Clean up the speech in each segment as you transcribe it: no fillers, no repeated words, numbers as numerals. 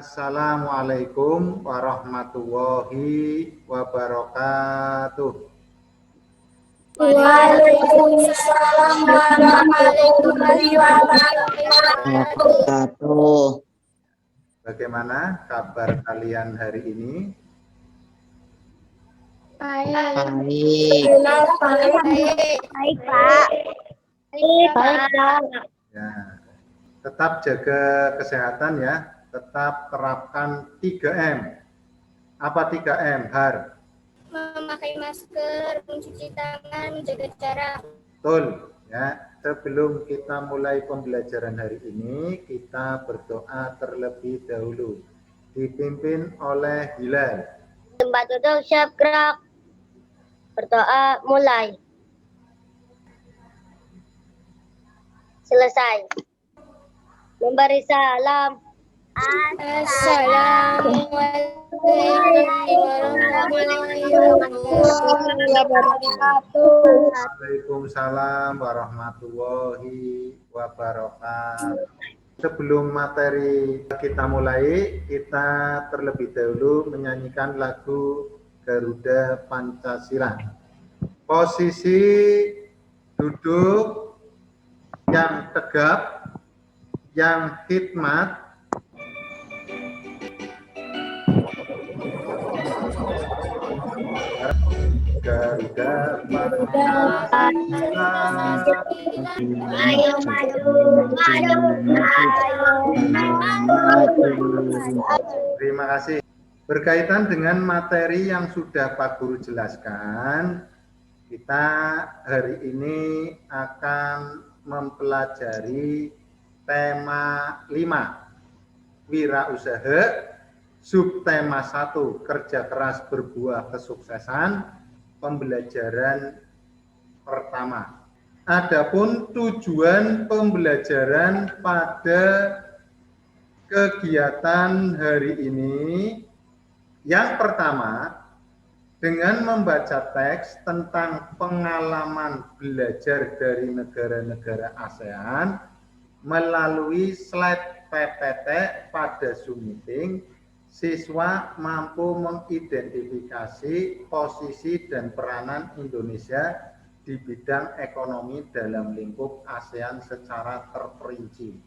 Assalamualaikum warahmatullahi wabarakatuh. Waalaikumsalam warahmatullahi wabarakatuh. Bagaimana kabar kalian hari ini? Baik, Pak. Ya, tetap jaga kesehatan ya. Tetap terapkan 3M. Apa 3M, Har? Memakai masker, mencuci tangan, menjaga jarak. Betul. Ya, sebelum kita mulai pembelajaran hari ini, kita berdoa terlebih dahulu. Dipimpin oleh Hilal. Tempat duduk siap gerak. Berdoa mulai. Selesai. Memberi salam. Assalamualaikum warahmatullahi wabarakatuh. Waalaikumsalam warahmatullahi wabarakatuh. Sebelum materi kita mulai, kita terlebih dahulu menyanyikan lagu Garuda Pancasila. Posisi duduk yang tegap, yang khidmat, Garuda Pancasila. Ayo maju, Terima kasih. Berkaitan dengan materi yang sudah Pak Guru jelaskan, kita hari ini akan mempelajari tema 5, wirausaha, subtema 1, kerja keras berbuah kesuksesan, pembelajaran pertama. Adapun tujuan pembelajaran pada kegiatan hari ini, yang pertama, dengan membaca teks tentang pengalaman belajar dari negara-negara ASEAN melalui slide PPT pada Zoom meeting, siswa mampu mengidentifikasi posisi dan peranan Indonesia di bidang ekonomi dalam lingkup ASEAN secara terperinci.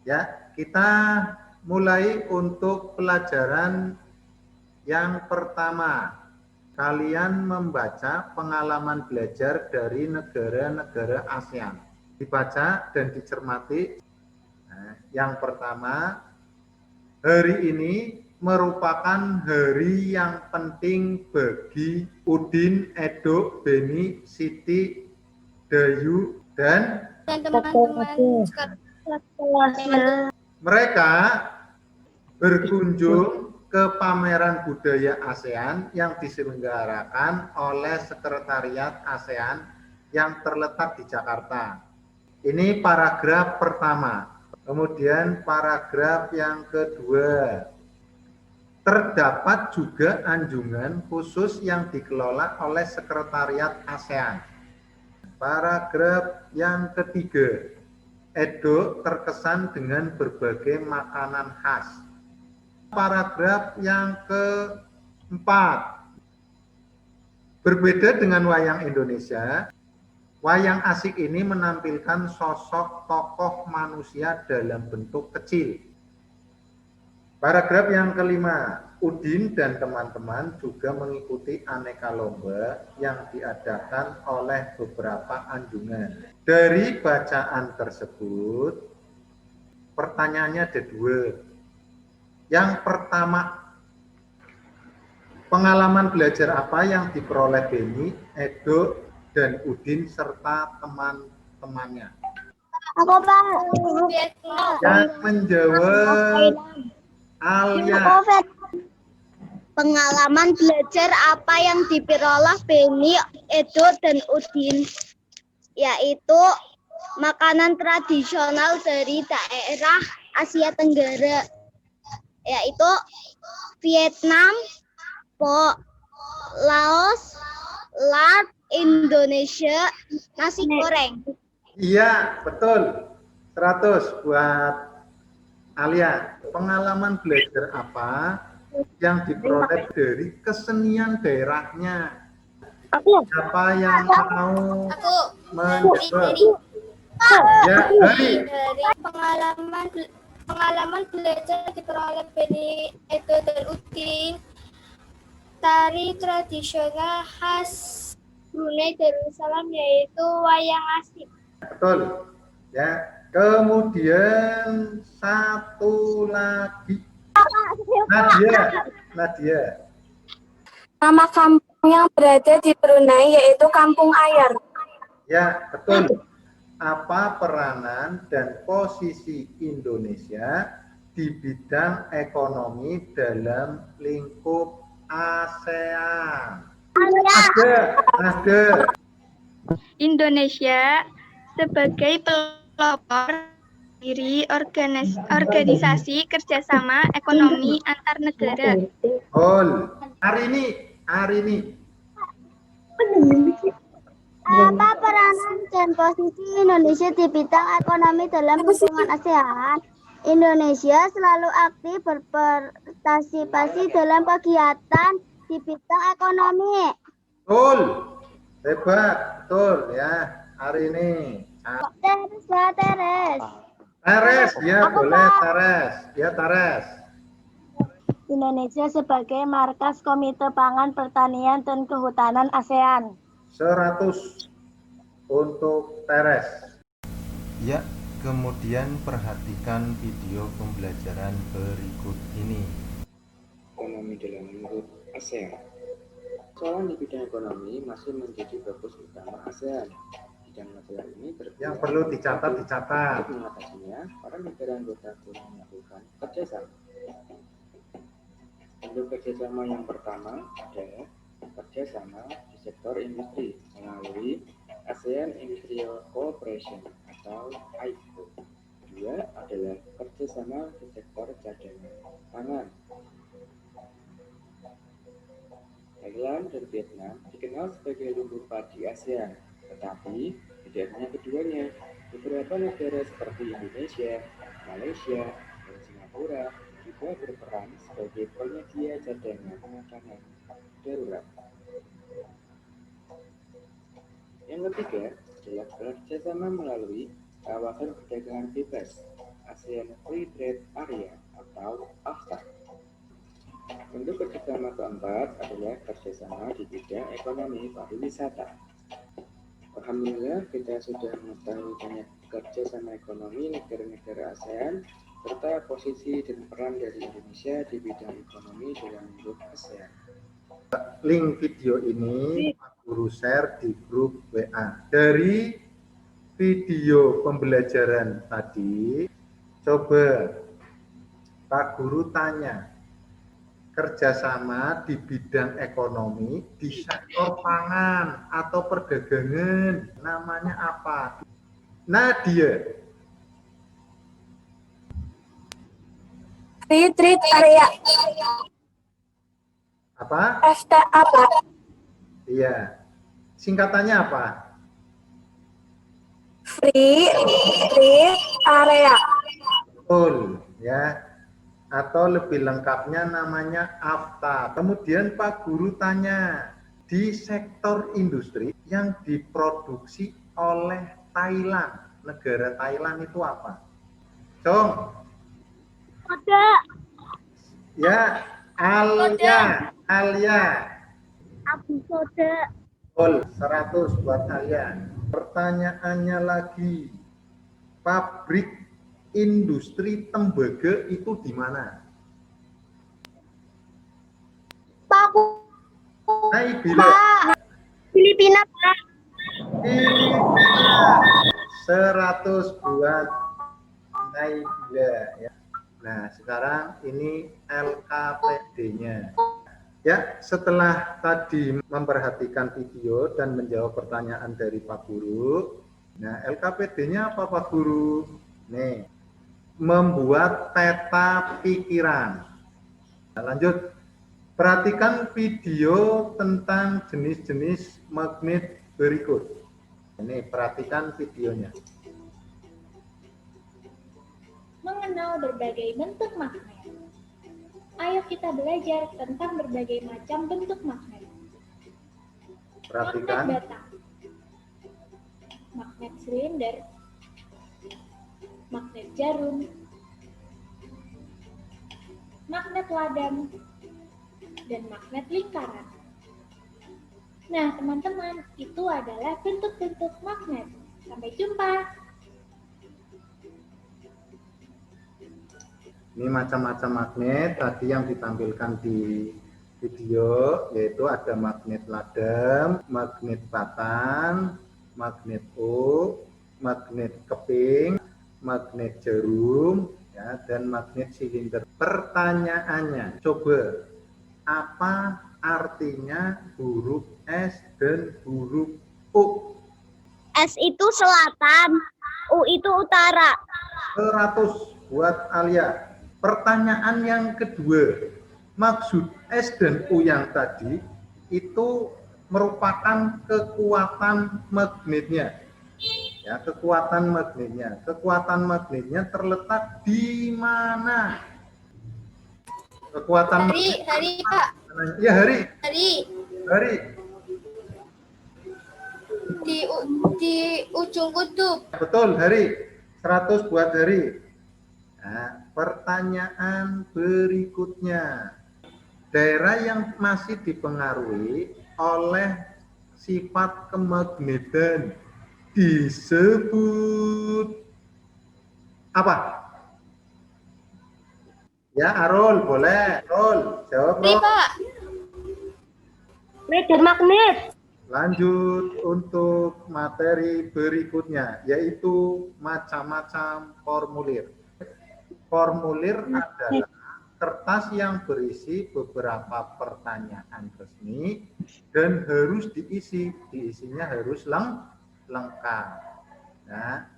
Ya, kita mulai untuk pelajaran yang pertama. Kalian membaca pengalaman belajar dari negara-negara ASEAN. Dibaca dan dicermati. Nah, yang pertama, hari ini merupakan hari yang penting bagi Udin, Edo, Beni, Siti, Dayu, dan teman-teman mereka berkunjung ke pameran budaya ASEAN yang diselenggarakan oleh Sekretariat ASEAN yang terletak di Jakarta. Ini paragraf pertama. Kemudian paragraf yang kedua. Terdapat juga anjungan khusus yang dikelola oleh Sekretariat ASEAN. Paragraf yang ketiga. Edo terkesan dengan berbagai makanan khas. Paragraf yang keempat. Berbeda dengan wayang Indonesia, wayang asik ini menampilkan sosok tokoh manusia dalam bentuk kecil. Paragraf yang kelima. Udin dan teman-teman juga mengikuti aneka lomba yang diadakan oleh beberapa anjungan. Dari bacaan tersebut, pertanyaannya ada dua. Yang pertama, pengalaman belajar apa yang diperoleh Beni, Edo, dan Udin serta teman-temannya? Apa Pak? Yang menjawab Alia. Pengalaman belajar apa yang diperoleh Beni, Edo, dan Udin, yaitu makanan tradisional dari daerah Asia Tenggara, yaitu Vietnam, Po, Laos, Laos, Indonesia, nasi goreng. Iya, betul. 100 buat Alia, pengalaman belajar apa yang diperoleh dari kesenian daerahnya? Siapa yang mau menjawab? Ya, dari pengalaman belajar diperoleh Beni Edo dan Udin, tari tradisional khas Brunei Darussalam yaitu wayang asli. Betul. Ya. Kemudian satu lagi. Nadia. Nama kampung yang berada di Brunei yaitu Kampung Ayar. Ya, betul. Apa peranan dan posisi Indonesia di bidang ekonomi dalam lingkup ASEAN? Ada. Indonesia sebagai pelopor diri organisasi kerjasama ekonomi antar negara. Hari ini. Apa peranan dan posisi Indonesia di bidang ekonomi dalam lingkungan ASEAN? Indonesia selalu aktif berpartisipasi dalam kegiatan di bidang ekonomi. Betul. Hebat. Betul ya. Hari ini. Teres. Ya, boleh Teres. Ya, Teres. Indonesia sebagai markas Komite Pangan Pertanian dan Kehutanan ASEAN. 100 untuk Teres. Ya, kemudian perhatikan video pembelajaran berikut ini. Ekonomi dalam lingkup ASEAN. Persoalan di bidang ekonomi masih menjadi fokus utama ASEAN. Bidang masalah ini yang perlu dicatat. Untuk mengatasinya, para negara anggota telah melakukan kerjasama. Bentuk kerjasama yang pertama adalah kerjasama di sektor industri melalui ASEAN Industrial Cooperation atau AICO. Kedua adalah kerjasama di sektor cadangan pangan. Thailand dan Vietnam dikenal sebagai lumbung padi ASEAN, tetapi tidak hanya keduanya, beberapa negara seperti Indonesia, Malaysia, dan Singapura juga berperan sebagai penyedia cadangan makanan darurat. Yang ketiga adalah kerjasama melalui kawasan perdagangan bebas ASEAN Free Trade Area atau AFTA. Bentuk kerjasama keempat adalah kerjasama di bidang ekonomi pariwisata. Alhamdulillah kita sudah mengetahui banyak kerjasama ekonomi negara-negara ASEAN serta posisi dan peran dari Indonesia di bidang ekonomi dalam lingkup ASEAN. Link video ini Pak Guru share di grup WA. Dari video pembelajaran tadi, coba Pak Guru tanya, kerjasama di bidang ekonomi di sektor pangan atau perdagangan namanya apa? Nadia. Free Trade Area. Apa? FTA apa? Iya. Singkatannya apa? Free Trade Area. Betul, ya. Atau lebih lengkapnya namanya AFTA. Kemudian Pak Guru tanya, di sektor industri yang diproduksi oleh Thailand, negara Thailand itu apa? Cong. Ada. Ya, Alia. Abu Soda. Betul, 100 buat Alia. Pertanyaannya lagi, pabrik industri tembaga itu di mana? Pak. Filipina, Pak. Filipina. 100 buat Naibila ya. Nah, sekarang ini LKPD-nya. Ya, setelah tadi memperhatikan video dan menjawab pertanyaan dari Pak Guru, nah LKPD-nya apa Pak Guru? Nih, membuat peta pikiran. Nah, lanjut, perhatikan video tentang jenis-jenis magnet berikut. Ini perhatikan videonya. mengenal berbagai bentuk magnet. Ayo kita belajar tentang berbagai macam bentuk magnet. Magnet Perhatikan. batang, magnet silinder, magnet jarum, magnet ladang, dan magnet lingkaran. Nah, teman-teman, itu adalah bentuk-bentuk magnet. Sampai jumpa. Ini macam-macam magnet tadi yang ditampilkan di video, yaitu ada magnet ladang, magnet batang, magnet U, magnet keping, magnet jarum, ya, dan magnet silinder. Pertanyaannya, coba apa artinya huruf S dan huruf U? S itu selatan, U itu utara. 100 buat Alia. Pertanyaan yang kedua, maksud S dan U yang tadi itu merupakan kekuatan magnetnya. Ya, kekuatan magnetnya. Kekuatan magnetnya terletak di mana? Kekuatan Hari, Pak. Ya, Hari. Di ujung kutub. Betul, Hari. 100 buat Hari. Nah, pertanyaan berikutnya. Daerah yang masih dipengaruhi oleh sifat kemagnetan disebut apa? Ya, Arul, boleh. Arul, jawab, Rol. Pak. Medan magnet. Lanjut untuk materi berikutnya, yaitu macam-macam formulir. Formulir adalah kertas yang berisi beberapa pertanyaan resmi dan harus diisi. Diisinya harus lengkap. Nah,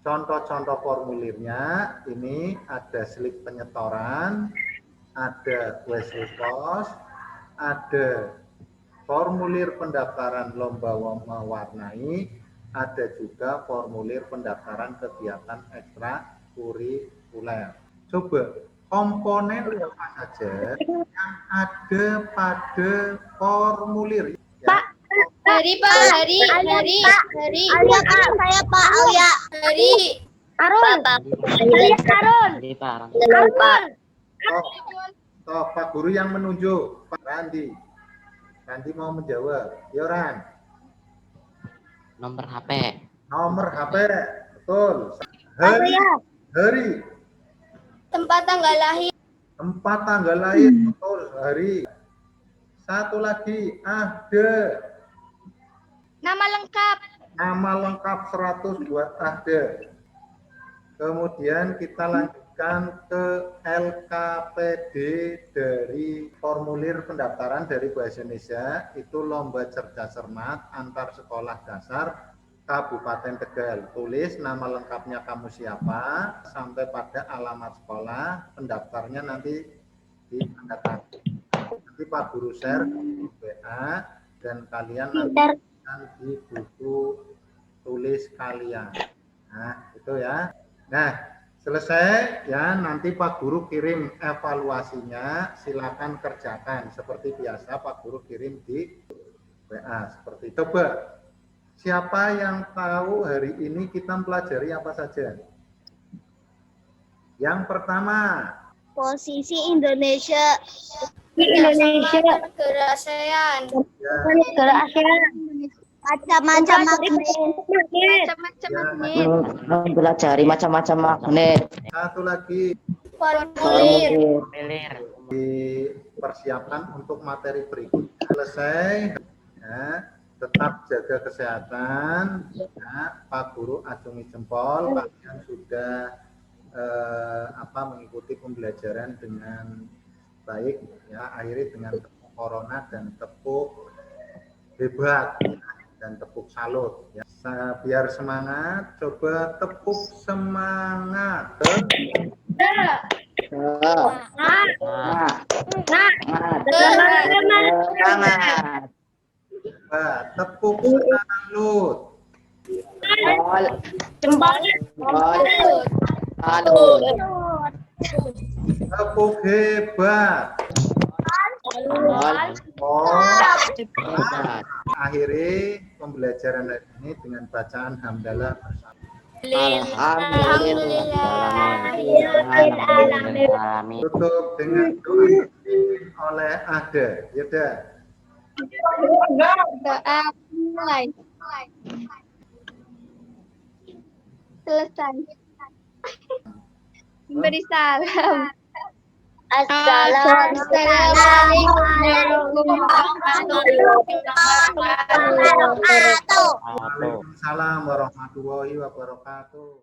contoh-contoh formulirnya ini ada slip penyetoran, ada Wesley Post, ada formulir pendaftaran lomba mewarnai, ada juga formulir pendaftaran kegiatan ekstrakurikuler. Coba komponen apa saja yang ada pada formulir? Pak. Hari, Pak. Hari. Alia, Pak. Saya Pak Alia. Hari. Arul. Alia, Arul. Toh, Pak Guru yang menunjuk, Pak Randi. Randi mau menjawab. Yoran. Nomor HP. Nomor HP. Betul. Hari. Tempat tanggal lahir. Tempat tanggal lahir. Betul, Hari. Satu lagi, ada. Nama lengkap. Nama lengkap 100 buat ada. Kemudian kita lanjutkan ke LKPD dari formulir pendaftaran dari Bahasa Indonesia. Itu lomba cerdas cermat antar sekolah dasar Kabupaten Tegal. Tulis nama lengkapnya kamu siapa sampai pada alamat sekolah. Pendaftarnya nanti di tanda tangan. Nanti Pak Guru share di WA dan kalian nanti di buku tulis kalian. Nah, itu ya. Nah, selesai ya, nanti Pak Guru kirim evaluasinya, silakan kerjakan seperti biasa. Pak Guru kirim di WA seperti itu. Coba siapa yang tahu hari ini kita pelajari apa saja? Yang pertama, Posisi Indonesia. Negara ASEAN. Negara ASEAN. Macam-macam magnet. Macam-macam magnet. Mempelajari macam-macam magnet. satu lagi Formulir. dipersiapkan untuk materi berikutnya. Selesai ya, tetap jaga kesehatan ya, Pak Guru acungi jempol, kalian sudah mengikuti pembelajaran dengan baik ya, akhiri dengan tepuk corona dan tepuk hebat dan tepuk salut ya. Biar semangat, coba tepuk semangat. Tepuk salut. Tepuk hebat. Oh, akhiri pembelajaran hari ini dengan bacaan hamdalah bersama. Tutup dengan doa oleh Ada. Yaudah. Doa mulai. Selesai. Beri salam. Assalamualaikum warahmatullahi wabarakatuh. Waalaikumsalam warahmatullahi wabarakatuh.